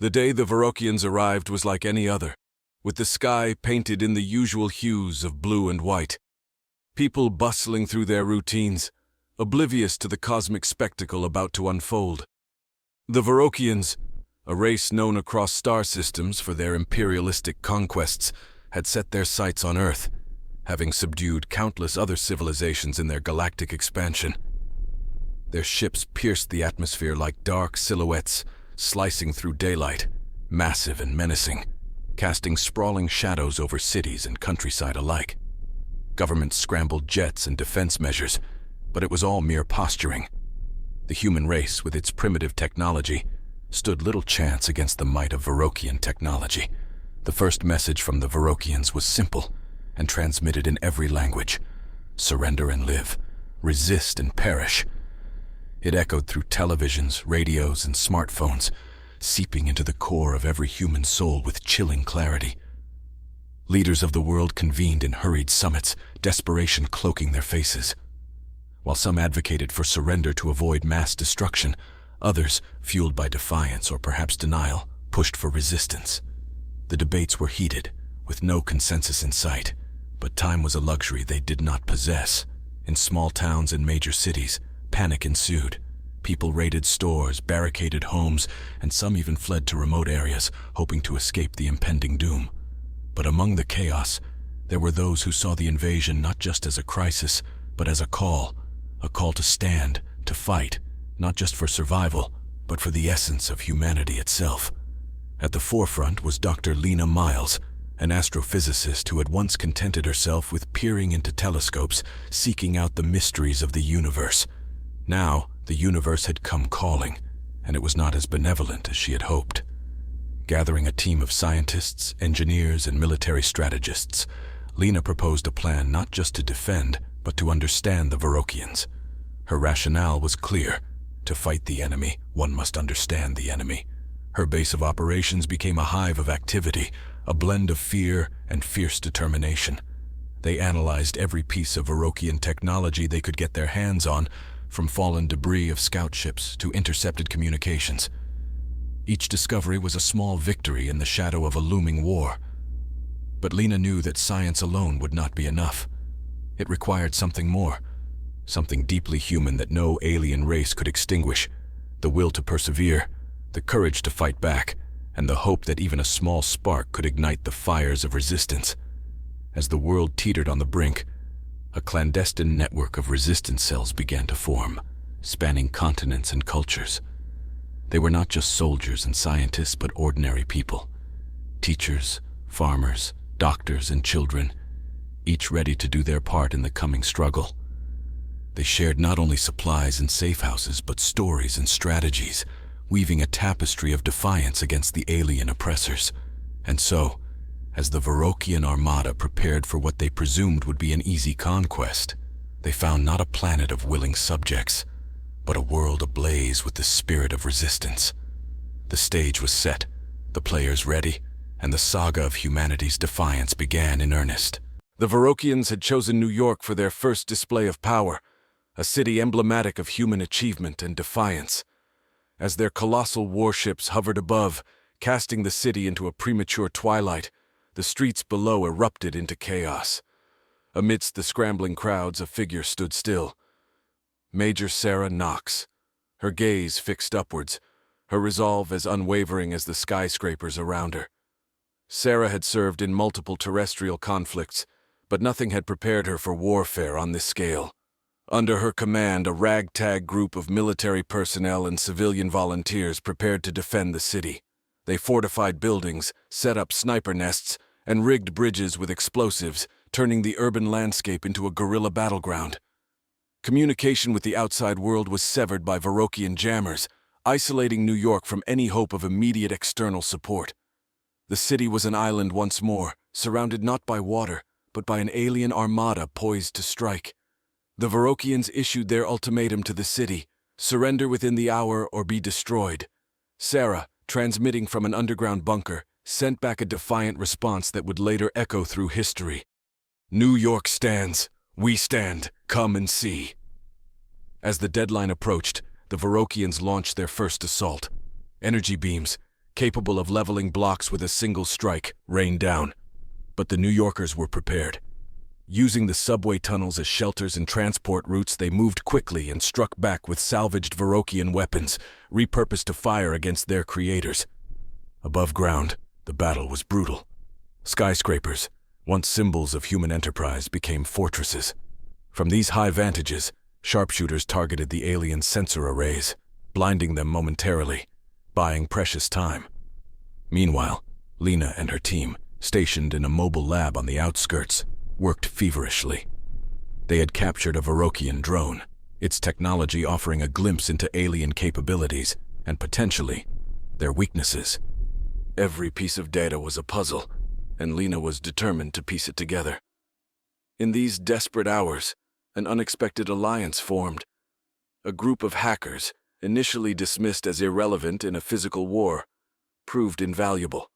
The day the Varokians arrived was like any other, with the sky painted in the usual hues of blue and white. People bustling through their routines, oblivious to the cosmic spectacle about to unfold. The Varokians, a race known across star systems for their imperialistic conquests, had set their sights on Earth, having subdued countless other civilizations in their galactic expansion. Their ships pierced the atmosphere like dark silhouettes, slicing through daylight, massive and menacing, casting sprawling shadows over cities and countryside alike. Governments scrambled jets and defense measures, but it was all mere posturing. The human race, with its primitive technology, stood little chance against the might of Varokian technology. The first message from the Varokians was simple and transmitted in every language: surrender and live, resist and perish. It echoed through televisions, radios, and smartphones, seeping into the core of every human soul with chilling clarity. Leaders of the world convened in hurried summits, desperation cloaking their faces. While some advocated for surrender to avoid mass destruction, others, fueled by defiance or perhaps denial, pushed for resistance. The debates were heated, with no consensus in sight, but time was a luxury they did not possess. In small towns and major cities, panic ensued. People raided stores, barricaded homes, and some even fled to remote areas, hoping to escape the impending doom. But among the chaos, there were those who saw the invasion not just as a crisis, but as a call to stand, to fight, not just for survival, but for the essence of humanity itself. At the forefront was Dr. Lena Miles, an astrophysicist who had once contented herself with peering into telescopes, seeking out the mysteries of the universe. Now, the universe had come calling, and it was not as benevolent as she had hoped. Gathering a team of scientists, engineers, and military strategists, Lena proposed a plan not just to defend, but to understand the Varokians. Her rationale was clear. To fight the enemy, one must understand the enemy. Her base of operations became a hive of activity, a blend of fear and fierce determination. They analyzed every piece of Varokian technology they could get their hands on, from fallen debris of scout ships to intercepted communications. Each discovery was a small victory in the shadow of a looming war. But Lena knew that science alone would not be enough. It required something more, something deeply human that no alien race could extinguish: the will to persevere, the courage to fight back, and the hope that even a small spark could ignite the fires of resistance. As the world teetered on the brink, a clandestine network of resistance cells began to form, spanning continents and cultures. They were not just soldiers and scientists, but ordinary people. Teachers, farmers, doctors, and children, each ready to do their part in the coming struggle. They shared not only supplies and safe houses, but stories and strategies, weaving a tapestry of defiance against the alien oppressors. And so, as the Varokian armada prepared for what they presumed would be an easy conquest, they found not a planet of willing subjects, but a world ablaze with the spirit of resistance. The stage was set, the players ready, and the saga of humanity's defiance began in earnest. The Varokians had chosen New York for their first display of power, a city emblematic of human achievement and defiance. As their colossal warships hovered above, casting the city into a premature twilight, the streets below erupted into chaos. Amidst the scrambling crowds, a figure stood still. Major Sarah Knox, her gaze fixed upwards, her resolve as unwavering as the skyscrapers around her. Sarah had served in multiple terrestrial conflicts, but nothing had prepared her for warfare on this scale. Under her command, a ragtag group of military personnel and civilian volunteers prepared to defend the city. They fortified buildings, set up sniper nests, and rigged bridges with explosives, turning the urban landscape into a guerrilla battleground. Communication with the outside world was severed by Varokian jammers, isolating New York from any hope of immediate external support. The city was an island once more, surrounded not by water, but by an alien armada poised to strike. The Varokians issued their ultimatum to the city: surrender within the hour or be destroyed. Sarah, transmitting from an underground bunker, sent back a defiant response that would later echo through history. New York stands. We stand. Come and see. As the deadline approached, the Varokians launched their first assault. Energy beams, capable of leveling blocks with a single strike, rained down. But the New Yorkers were prepared. Using the subway tunnels as shelters and transport routes, they moved quickly and struck back with salvaged Varokian weapons, repurposed to fire against their creators. Above ground, the battle was brutal. Skyscrapers, once symbols of human enterprise, became fortresses. From these high vantages, sharpshooters targeted the alien sensor arrays, blinding them momentarily, buying precious time. Meanwhile, Lena and her team, stationed in a mobile lab on the outskirts, worked feverishly. They had captured a Varokian drone, its technology offering a glimpse into alien capabilities and, potentially, their weaknesses. Every piece of data was a puzzle, and Lena was determined to piece it together. In these desperate hours, an unexpected alliance formed. A group of hackers, initially dismissed as irrelevant in a physical war, proved invaluable.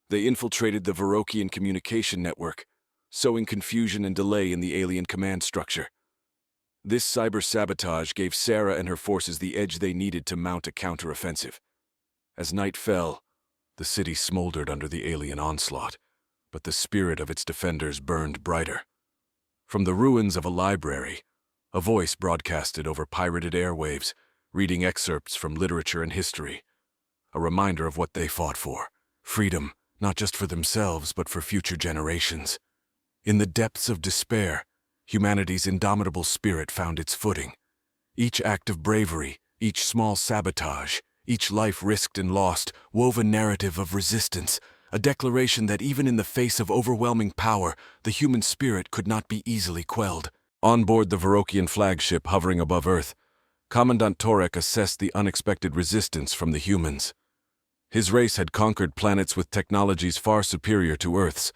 They infiltrated the Varokian communication network, sowing confusion and delay in the alien command structure. This cyber-sabotage gave Sarah and her forces the edge they needed to mount a counteroffensive. As night fell, the city smoldered under the alien onslaught, but the spirit of its defenders burned brighter. From the ruins of a library, a voice broadcasted over pirated airwaves, reading excerpts from literature and history, a reminder of what they fought for: freedom, not just for themselves, but for future generations. In the depths of despair, humanity's indomitable spirit found its footing. Each act of bravery, each small sabotage, each life risked and lost, wove a narrative of resistance, a declaration that even in the face of overwhelming power, the human spirit could not be easily quelled. On board the Varokian flagship hovering above Earth, Commandant Torek assessed the unexpected resistance from the humans. His race had conquered planets with technologies far superior to Earth's,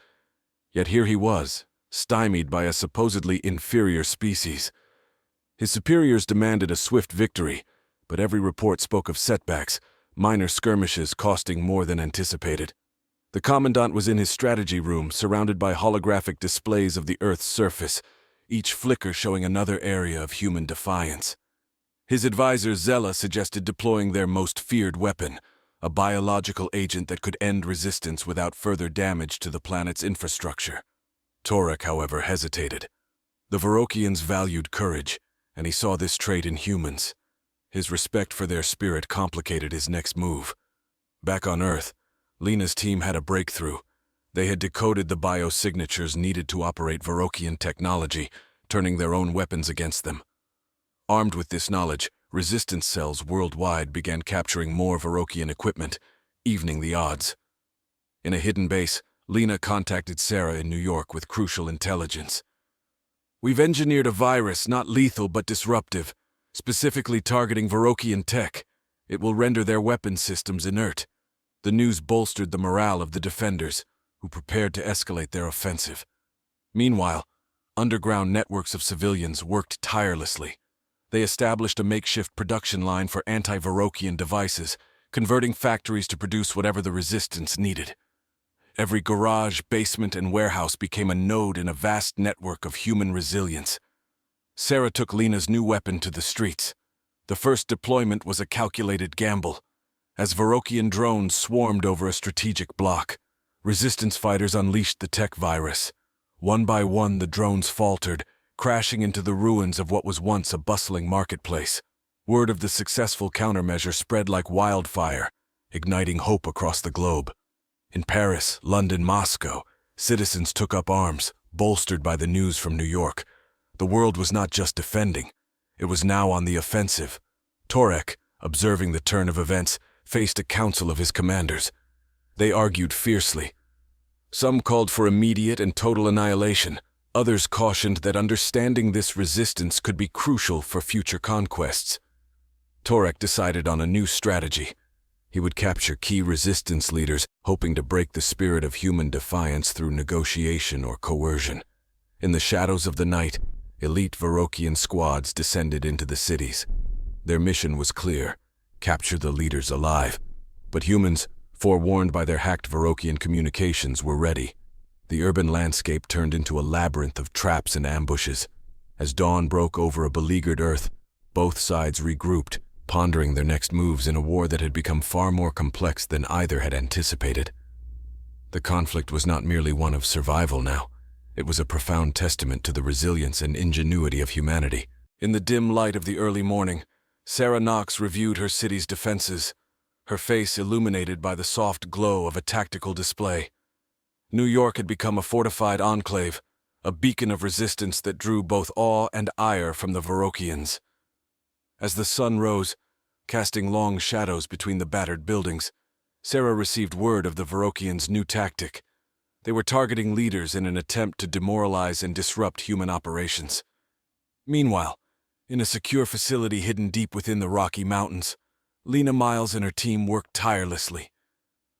yet here he was, stymied by a supposedly inferior species. His superiors demanded a swift victory, but every report spoke of setbacks, minor skirmishes costing more than anticipated. The Commandant was in his strategy room, surrounded by holographic displays of the Earth's surface, each flicker showing another area of human defiance. His advisor Zella suggested deploying their most feared weapon, a biological agent that could end resistance without further damage to the planet's infrastructure. Torek, however, hesitated. The Varokians valued courage, and he saw this trait in humans. His respect for their spirit complicated his next move. Back on Earth, Lena's team had a breakthrough. They had decoded the biosignatures needed to operate Varokian technology, turning their own weapons against them. Armed with this knowledge, resistance cells worldwide began capturing more Varokian equipment, evening the odds. In a hidden base, Lena contacted Sarah in New York with crucial intelligence. "We've engineered a virus, not lethal but disruptive, specifically targeting Varokian tech. It will render their weapon systems inert." The news bolstered the morale of the defenders, who prepared to escalate their offensive. Meanwhile, underground networks of civilians worked tirelessly. They established a makeshift production line for anti-Varokian devices, converting factories to produce whatever the resistance needed. Every garage, basement, and warehouse became a node in a vast network of human resilience. Sarah took Lena's new weapon to the streets. The first deployment was a calculated gamble. As Varokian drones swarmed over a strategic block, resistance fighters unleashed the tech virus. One by one, the drones faltered, crashing into the ruins of what was once a bustling marketplace. Word of the successful countermeasure spread like wildfire, igniting hope across the globe. In Paris, London, Moscow, citizens took up arms, bolstered by the news from New York. The world was not just defending, it was now on the offensive. Torek, observing the turn of events, faced a council of his commanders. They argued fiercely. Some called for immediate and total annihilation. Others cautioned that understanding this resistance could be crucial for future conquests. Torek decided on a new strategy. He would capture key resistance leaders, hoping to break the spirit of human defiance through negotiation or coercion. In the shadows of the night, elite Varokian squads descended into the cities. Their mission was clear: capture the leaders alive. But humans, forewarned by their hacked Varokian communications, were ready. The urban landscape turned into a labyrinth of traps and ambushes. As dawn broke over a beleaguered Earth, both sides regrouped, pondering their next moves in a war that had become far more complex than either had anticipated. The conflict was not merely one of survival now. It was a profound testament to the resilience and ingenuity of humanity. In the dim light of the early morning, Sarah Knox reviewed her city's defenses, her face illuminated by the soft glow of a tactical display. New York had become a fortified enclave, a beacon of resistance that drew both awe and ire from the Varokians. As the sun rose, casting long shadows between the battered buildings, Sarah received word of the Varokians' new tactic. They were targeting leaders in an attempt to demoralize and disrupt human operations. Meanwhile, in a secure facility hidden deep within the Rocky Mountains, Lena Miles and her team worked tirelessly.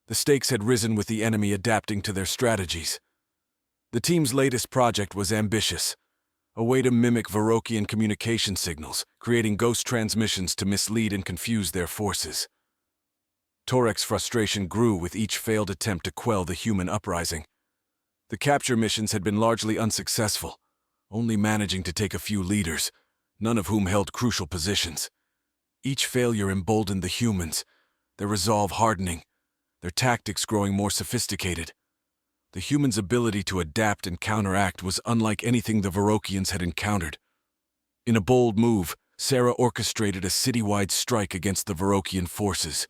The stakes had risen with the enemy adapting to their strategies. The team's latest project was ambitious, a way to mimic Varokian communication signals, creating ghost transmissions to mislead and confuse their forces. Torek's frustration grew with each failed attempt to quell the human uprising. The capture missions had been largely unsuccessful, only managing to take a few leaders, none of whom held crucial positions. Each failure emboldened the humans, their resolve hardening, their tactics growing more sophisticated. The humans' ability to adapt and counteract was unlike anything the Varokians had encountered. In a bold move, Sarah orchestrated a citywide strike against the Varokian forces.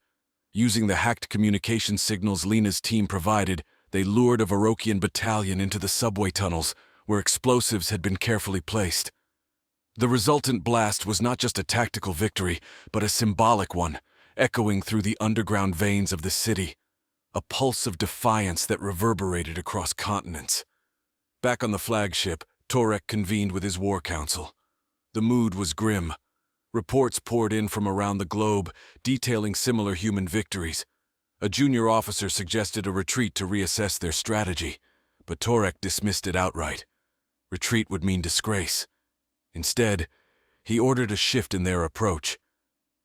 Using the hacked communication signals Lena's team provided, they lured a Varokian battalion into the subway tunnels, where explosives had been carefully placed. The resultant blast was not just a tactical victory, but a symbolic one, echoing through the underground veins of the city, a pulse of defiance that reverberated across continents. Back on the flagship, Torek convened with his war council. The mood was grim. Reports poured in from around the globe, detailing similar human victories. A junior officer suggested a retreat to reassess their strategy, but Torek dismissed it outright. Retreat would mean disgrace. Instead, he ordered a shift in their approach.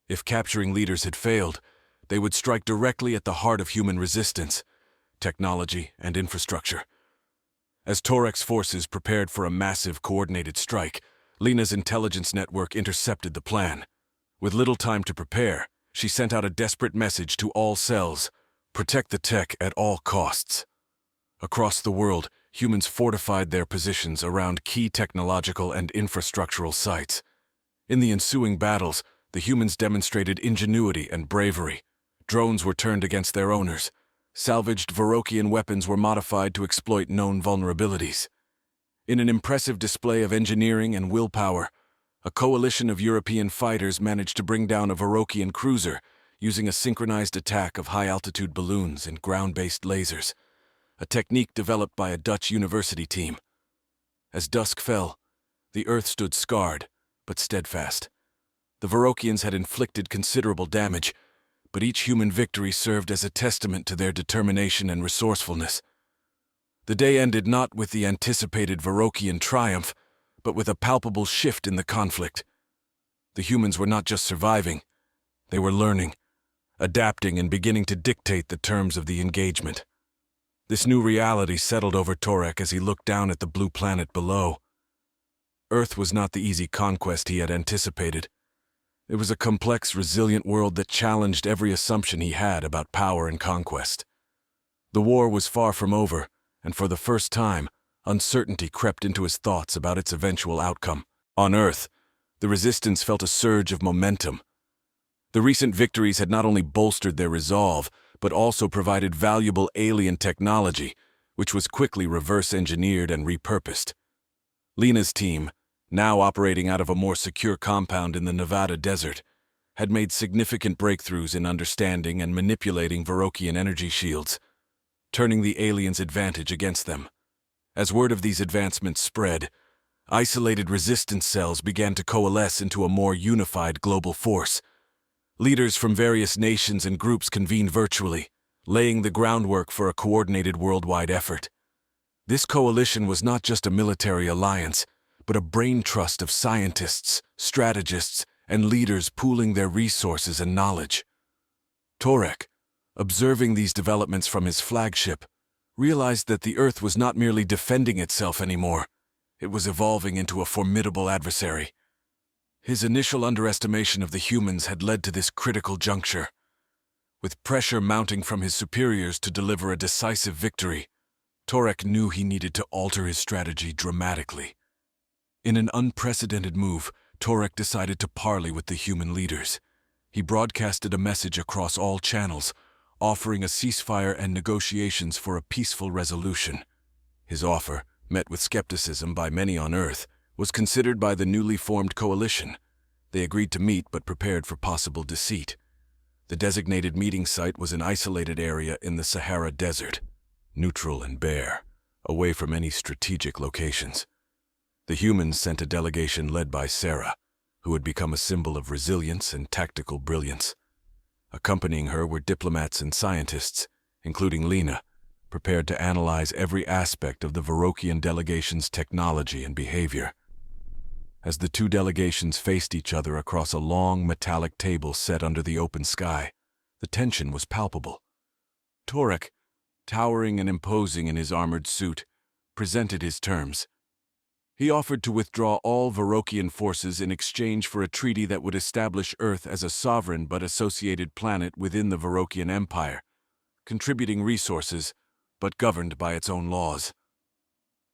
If capturing leaders had failed, they would strike directly at the heart of human resistance, technology and infrastructure. As Torek's forces prepared for a massive coordinated strike, Lena's intelligence network intercepted the plan. With little time to prepare, she sent out a desperate message to all cells: protect the tech at all costs. Across the world, humans fortified their positions around key technological and infrastructural sites. In the ensuing battles, the humans demonstrated ingenuity and bravery. Drones were turned against their owners. Salvaged Varokian weapons were modified to exploit known vulnerabilities. In an impressive display of engineering and willpower, a coalition of European fighters managed to bring down a Varokian cruiser using a synchronized attack of high-altitude balloons and ground-based lasers, a technique developed by a Dutch university team. As dusk fell, the Earth stood scarred, but steadfast. The Varokians had inflicted considerable damage, but each human victory served as a testament to their determination and resourcefulness. The day ended not with the anticipated Varokian triumph, but with a palpable shift in the conflict. The humans were not just surviving, they were learning, adapting and beginning to dictate the terms of the engagement. This new reality settled over Torek as he looked down at the blue planet below. Earth was not the easy conquest he had anticipated. It was a complex, resilient world that challenged every assumption he had about power and conquest. The war was far from over, and for the first time, uncertainty crept into his thoughts about its eventual outcome. On Earth, the resistance felt a surge of momentum. The recent victories had not only bolstered their resolve, but also provided valuable alien technology, which was quickly reverse-engineered and repurposed. Lena's team, now operating out of a more secure compound in the Nevada desert, had made significant breakthroughs in understanding and manipulating Varokian energy shields, turning the aliens' advantage against them. As word of these advancements spread, isolated resistance cells began to coalesce into a more unified global force. Leaders from various nations and groups convened virtually, laying the groundwork for a coordinated worldwide effort. This coalition was not just a military alliance, but a brain trust of scientists, strategists, and leaders pooling their resources and knowledge. Torek, observing these developments from his flagship, realized that the Earth was not merely defending itself anymore, it was evolving into a formidable adversary. His initial underestimation of the humans had led to this critical juncture. With pressure mounting from his superiors to deliver a decisive victory, Torek knew he needed to alter his strategy dramatically. In an unprecedented move, Torek decided to parley with the human leaders. He broadcasted a message across all channels, offering a ceasefire and negotiations for a peaceful resolution. His offer, met with skepticism by many on Earth, was considered by the newly formed coalition. They agreed to meet but prepared for possible deceit. The designated meeting site was an isolated area in the Sahara Desert, neutral and bare, away from any strategic locations. The humans sent a delegation led by Sarah, who had become a symbol of resilience and tactical brilliance. Accompanying her were diplomats and scientists, including Lena, prepared to analyze every aspect of the Varokian delegation's technology and behavior. As the two delegations faced each other across a long metallic table set under the open sky, the tension was palpable. Torek, towering and imposing in his armored suit, presented his terms. He offered to withdraw all Varokian forces in exchange for a treaty that would establish Earth as a sovereign but associated planet within the Varokian Empire, contributing resources, but governed by its own laws.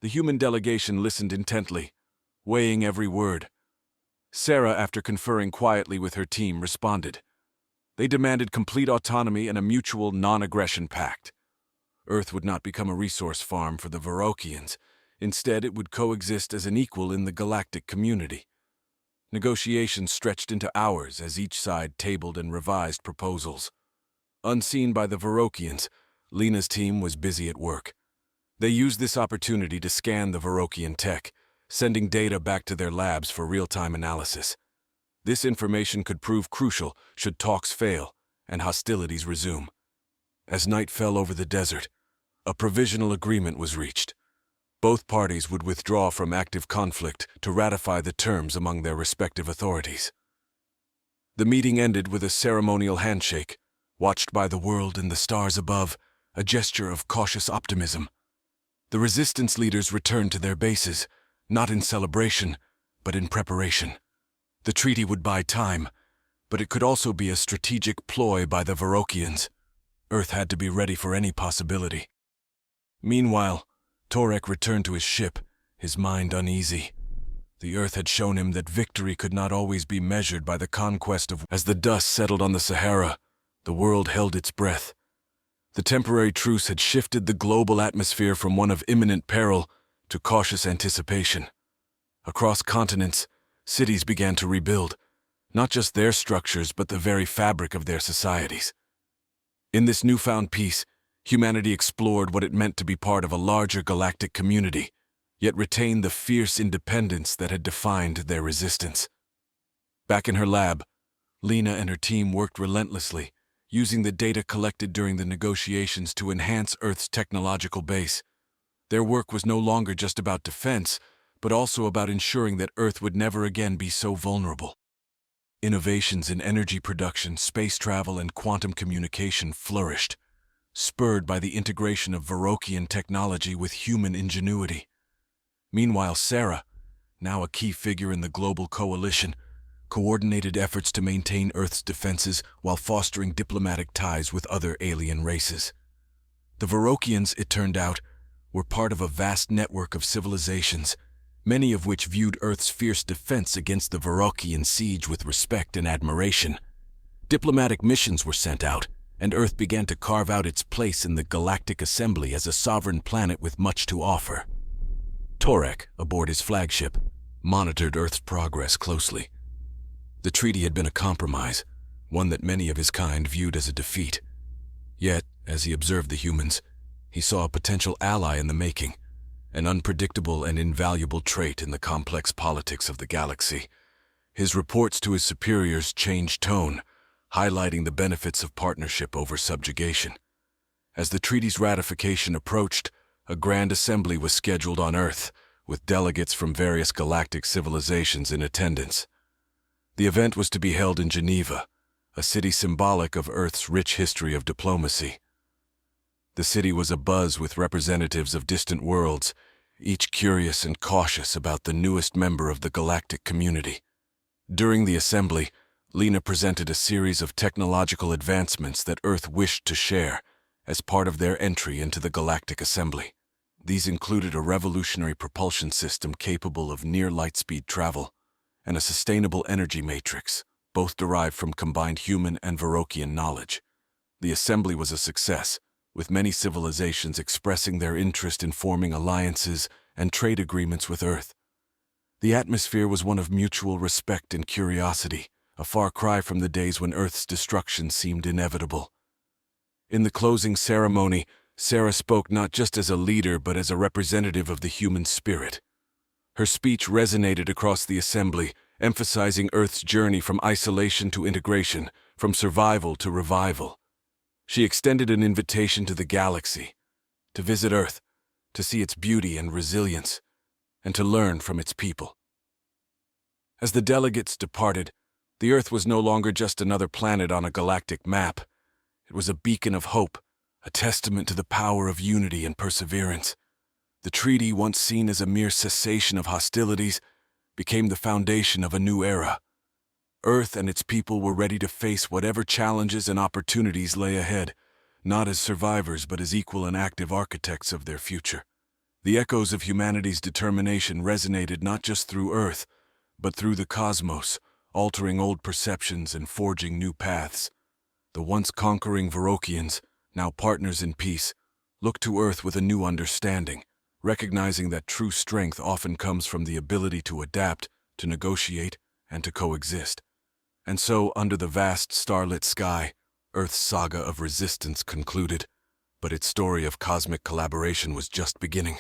The human delegation listened intently, weighing every word. Sarah, after conferring quietly with her team, responded. They demanded complete autonomy and a mutual non-aggression pact. Earth would not become a resource farm for the Varokians. Instead, it would coexist as an equal in the galactic community. Negotiations stretched into hours as each side tabled and revised proposals. Unseen by the Varokians, Lena's team was busy at work. They used this opportunity to scan the Varokian tech, sending data back to their labs for real-time analysis. This information could prove crucial should talks fail and hostilities resume. As night fell over the desert, a provisional agreement was reached. Both parties would withdraw from active conflict to ratify the terms among their respective authorities. The meeting ended with a ceremonial handshake, watched by the world and the stars above, a gesture of cautious optimism. The resistance leaders returned to their bases, not in celebration, but in preparation. The treaty would buy time, but it could also be a strategic ploy by the Varokians. Earth had to be ready for any possibility. Meanwhile, Torek returned to his ship, his mind uneasy. The Earth had shown him that victory could not always be measured by the conquest of... As the dust settled on the Sahara, the world held its breath. The temporary truce had shifted the global atmosphere from one of imminent peril to cautious anticipation. Across continents, cities began to rebuild, not just their structures but the very fabric of their societies. In this newfound peace, humanity explored what it meant to be part of a larger galactic community, yet retained the fierce independence that had defined their resistance. Back in her lab, Lena and her team worked relentlessly, using the data collected during the negotiations to enhance Earth's technological base. Their work was no longer just about defense, but also about ensuring that Earth would never again be so vulnerable. Innovations in energy production, space travel, and quantum communication flourished, spurred by the integration of Varokian technology with human ingenuity. Meanwhile, Sarah, now a key figure in the global coalition, coordinated efforts to maintain Earth's defenses while fostering diplomatic ties with other alien races. The Varokians, it turned out, were part of a vast network of civilizations, many of which viewed Earth's fierce defense against the Varokian siege with respect and admiration. Diplomatic missions were sent out, and Earth began to carve out its place in the Galactic Assembly as a sovereign planet with much to offer. Torek, aboard his flagship, monitored Earth's progress closely. The treaty had been a compromise, one that many of his kind viewed as a defeat. Yet, as he observed the humans, he saw a potential ally in the making, an unpredictable and invaluable trait in the complex politics of the galaxy. His reports to his superiors changed tone, highlighting the benefits of partnership over subjugation. As the treaty's ratification approached, a grand assembly was scheduled on Earth, with delegates from various galactic civilizations in attendance. The event was to be held in Geneva, a city symbolic of Earth's rich history of diplomacy. The city was abuzz with representatives of distant worlds, each curious and cautious about the newest member of the galactic community. During the assembly, Lena presented a series of technological advancements that Earth wished to share as part of their entry into the Galactic Assembly. These included a revolutionary propulsion system capable of near-light-speed travel and a sustainable energy matrix, both derived from combined human and Varokian knowledge. The assembly was a success, with many civilizations expressing their interest in forming alliances and trade agreements with Earth. The atmosphere was one of mutual respect and curiosity, a far cry from the days when Earth's destruction seemed inevitable. In the closing ceremony, Sarah spoke not just as a leader but as a representative of the human spirit. Her speech resonated across the assembly, emphasizing Earth's journey from isolation to integration, from survival to revival. She extended an invitation to the galaxy, to visit Earth, to see its beauty and resilience, and to learn from its people. As the delegates departed, the Earth was no longer just another planet on a galactic map. It was a beacon of hope, a testament to the power of unity and perseverance. The treaty, once seen as a mere cessation of hostilities, became the foundation of a new era. Earth and its people were ready to face whatever challenges and opportunities lay ahead, not as survivors but as equal and active architects of their future. The echoes of humanity's determination resonated not just through Earth, but through the cosmos, altering old perceptions and forging new paths. The once conquering Varokians, now partners in peace, looked to Earth with a new understanding, recognizing that true strength often comes from the ability to adapt, to negotiate, and to coexist. And so, under the vast starlit sky, Earth's saga of resistance concluded, but its story of cosmic collaboration was just beginning.